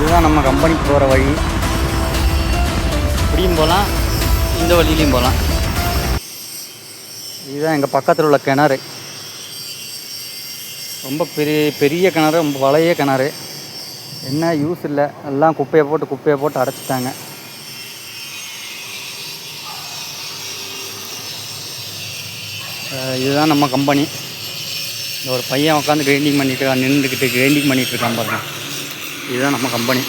இதுதான் நம்ம கம்பெனிக்கு போகிற வழி. இப்படியும் போகலாம், இந்த வழியிலையும் போகலாம். இதுதான் எங்கள் பக்கத்தில் உள்ள கிணறு. ரொம்ப பெரிய கிணறு, ரொம்ப பழைய கிணறு. என்ன யூஸ் இல்லை, எல்லாம் குப்பையை போட்டு அடைச்சிட்டாங்க. இதுதான் நம்ம கம்பெனி. இந்த ஒரு பையன் உட்காந்து நின்றுக்கிட்டு கிரைண்டிங் பண்ணிகிட்டு இருக்கான் பாருங்க. இதுதான் நம்ம கம்பெனி.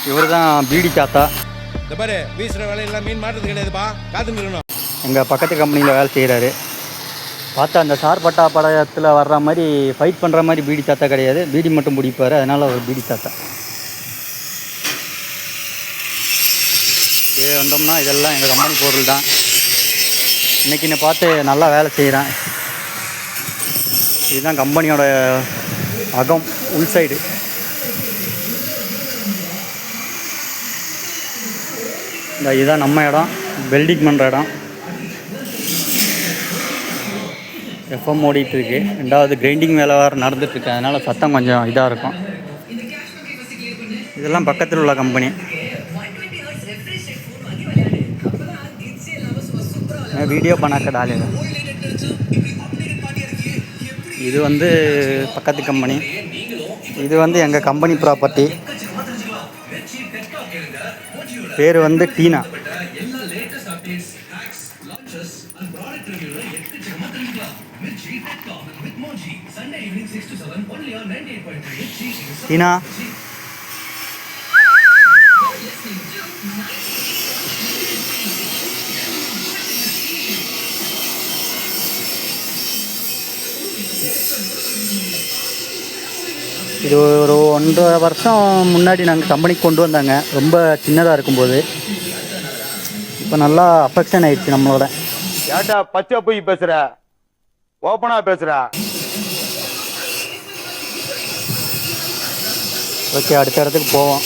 இவர் தான் பீடி தாத்தா. இந்த பாரு, வீசுகிற வேலையெல்லாம் மீன் மாட்டுறது கிடையாதுப்பா, காத்துன்னு எங்கள் பக்கத்து கம்பெனியில் வேலை செய்கிறாரு. பார்த்தா அந்த சார்பட்டா படத்தில் வர்ற மாதிரி ஃபைட் பண்ணுற மாதிரி பீடி தாத்தா கிடையாது, பீடி மட்டும் பிடிப்பார். அதனால் அவர் பீடி தாத்தா. இது வந்தோம்னா இதெல்லாம் எங்கள் கம்பெனி பொருள் தான். இன்றைக்கி என்னை பார்த்து நல்லா வேலை செய்கிறேன். இதுதான் கம்பெனியோட அகம், உள் சைடு. இதுதான் நம்ம இடம், வெல்டிங் பண்ணுற இடம். எஃப்எம் ஓடிட்டுருக்கு. ரெண்டாவது கிரைண்டிங் வேலை வேறு நடந்துகிட்ருக்கு, அதனால் சத்தம் கொஞ்சம் இதாக இருக்கும். இதெல்லாம் பக்கத்தில் உள்ள கம்பெனி. வீடியோ பண்ணாக்க டாலியில். இது வந்து பக்கத்து கம்பெனி. இது வந்து எங்கள் கம்பெனி ப்ராப்பர்ட்டி. பேர் வந்து டீனா. டீனா இது ஒரு 1.5 வருஷம் முன்னாடி நாங்கள் கம்பெனிக்கு கொண்டு வந்தாங்க, ரொம்ப சின்னதாக இருக்கும்போது. இப்போ நல்லா அஃபெக்ஷன் ஆயிடுச்சு நம்மளோட. ஏட்டா பச்சை போய் பேசுகிற, ஓப்பனாக பேசுகிற. ஓகே, அடுத்த இடத்துக்கு போவோம்.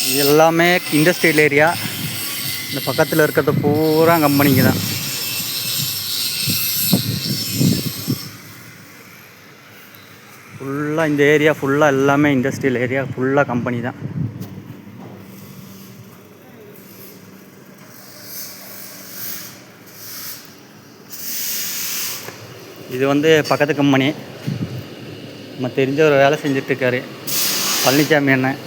இது எல்லாமே இண்டஸ்ட்ரியல் ஏரியா. இந்த பக்கத்தில் இருக்கிறது பூரா கம்பெனிக்கு தான். ஃபுல்லாக இந்த ஏரியா ஃபுல்லாக எல்லாமே இண்டஸ்ட்ரியல் ஏரியா, ஃபுல்லாக கம்பெனி தான். இது வந்து பக்கத்து கம்பெனி. நம்ம தெரிஞ்ச ஒரு வேலை செஞ்சிட்ருக்காரு, பழனிசாமி அண்ணன்.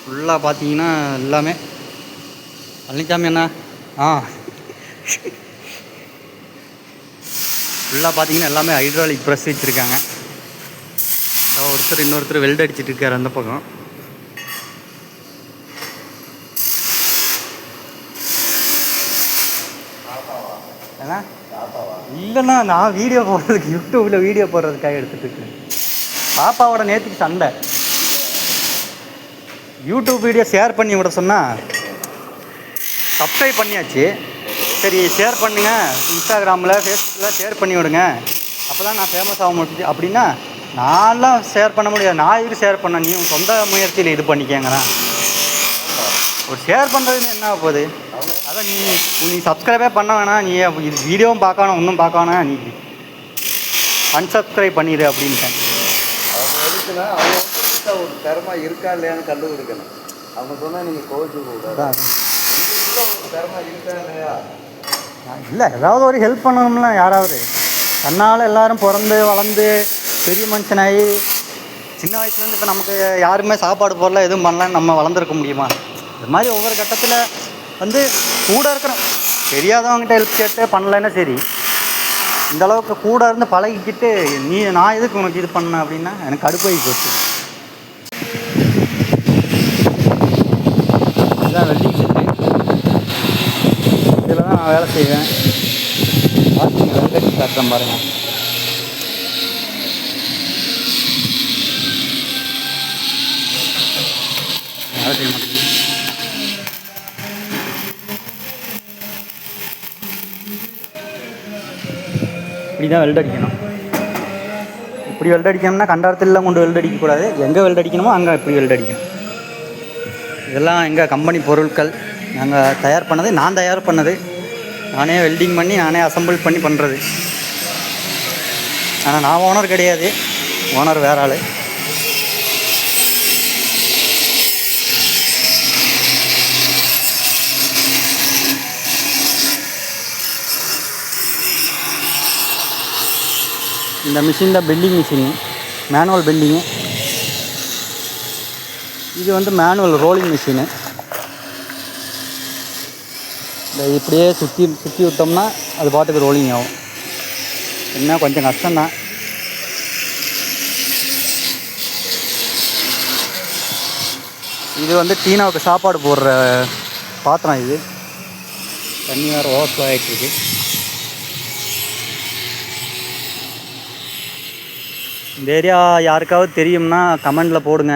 ஃபுல்லாக பார்த்தீங்கன்னா எல்லாமே பழனிசாமி அண்ணா. ஃபுல்லாக பார்த்தீங்கன்னா எல்லாமே ஹைட்ராலிக் ப்ரெஸ் வச்சுருக்காங்க. இன்னொருத்தர் வெல்ட் அடிச்சுட்டு இருக்கார் அந்த பக்கம். ஏன்னா இல்லைண்ணா, நான் வீடியோ போடுறதுக்கு, யூடியூப்பில் வீடியோ போடுறதுக்காக எடுத்துகிட்டு இருக்கேன். பாப்பாவோட நேற்றுக்கு சண்டை. யூடியூப் வீடியோ ஷேர் பண்ணி விட சொன்னால் சப்ஸ்கிரைப் பண்ணியாச்சு. சரி ஷேர் பண்ணுங்கள், இன்ஸ்டாகிராமில் ஃபேஸ்புக்கில் ஷேர் பண்ணி விடுங்க, அப்போ தான் நான் ஃபேமஸ் ஆக முடியுது. அப்படின்னா நான்லாம் ஷேர் பண்ண முடியாது. நான் இதுக்கு ஷேர் பண்ண, நீ சொந்த முயற்சியில் இது பண்ணிக்கங்கிறேன். ஒரு ஷேர் பண்ணுறதுன்னு என்ன போகுது? அதான் நீ சப்ஸ்கிரைபே பண்ண வேணாம், நீ இது வீடியோவும் பார்க்கணும், ஒன்றும் பார்க்க வேணாம், நீ அன்சப்ஸ்கிரைப் பண்ணிடு அப்படின்ட்டேன். அவங்க எதுக்குன்னா அவங்க ஒரு திறமை இருக்கா இல்லையான்னு கண்டுபிடிக்கணும். அவங்க சொன்னால் நீங்கள் கோவிச்சு கூடாது. ஒரு திறமை இருக்கா இல்லையா? இல்லை, ஏதாவது ஒரு ஹெல்ப் பண்ணணும்ல. யாராவது தன்னால் எல்லோரும் பிறந்து வளர்ந்து பெரிய மனுஷனாகி சின்ன வயசுலேருந்து இப்போ நமக்கு யாருமே சாப்பாடு போடல, எதுவும் பண்ணலான்னு நம்ம வளர்ந்துருக்க முடியுமா? இது மாதிரி ஒவ்வொரு கட்டத்தில் வந்து கூட இருக்கிறோம், தெரியாதவங்ககிட்ட ஹெல்ப் கேட்டு பண்ணலைன்னா சரி. இந்தளவுக்கு கூட இருந்து பழகிக்கிட்டு நான் எதுக்கு உனக்கு இது பண்ணேன் அப்படின்னா எனக்கு கடுப்பாகி போச்சு. இதுதான் வெல்டிங் செட்டு. இதில் தான் நான் வேலை செய்வேன். பார்த்துங்க, வெல்டிங் காட்டுறேன் பாருங்கள். வேலை செய்ய மாட்டேங்குது. இப்படி தான் வெல்ட் அடிக்கணும். இப்படி வெல்ட் அடிக்கணும்னா கண்டாரத்திலாம் கொண்டு வெல்ட் அடிக்கக்கூடாது. எங்கே வெல்ட் அடிக்கணுமோ அங்கே இப்படி வெல்ட் அடிக்கணும். இதெல்லாம் எங்கள் கம்பெனி பொருட்கள். நாங்கள் தயார் பண்ணது, நான் தயார் பண்ணது, நானே வெல்டிங் பண்ணி நானே அசம்பிள் பண்ணி பண்ணுறது. ஆனால் நான் ஓனர் கிடையாது, ஓனர் வேற ஆள். இந்த மிஷின் தான் பெண்டிங் மிஷினு, மேனுவல் பெண்டிங்கு. இது வந்து மேனுவல் ரோலிங் மிஷினு. இந்த இப்படியே சுற்றி விட்டோம்னா அது பாட்டுக்கு ரோலிங் ஆகும். என்ன கொஞ்சம் கஷ்டம்தான். இது வந்து டீனாவுக்கு சாப்பாடு போடுற பாத்திரம். இது தண்ணி வேறு ஓவர்ஃப்ளோ ஆகிட்டுருக்கு. இந்த ஏரியா யாருக்காவது தெரியும்னா கமெண்டில் போடுங்க.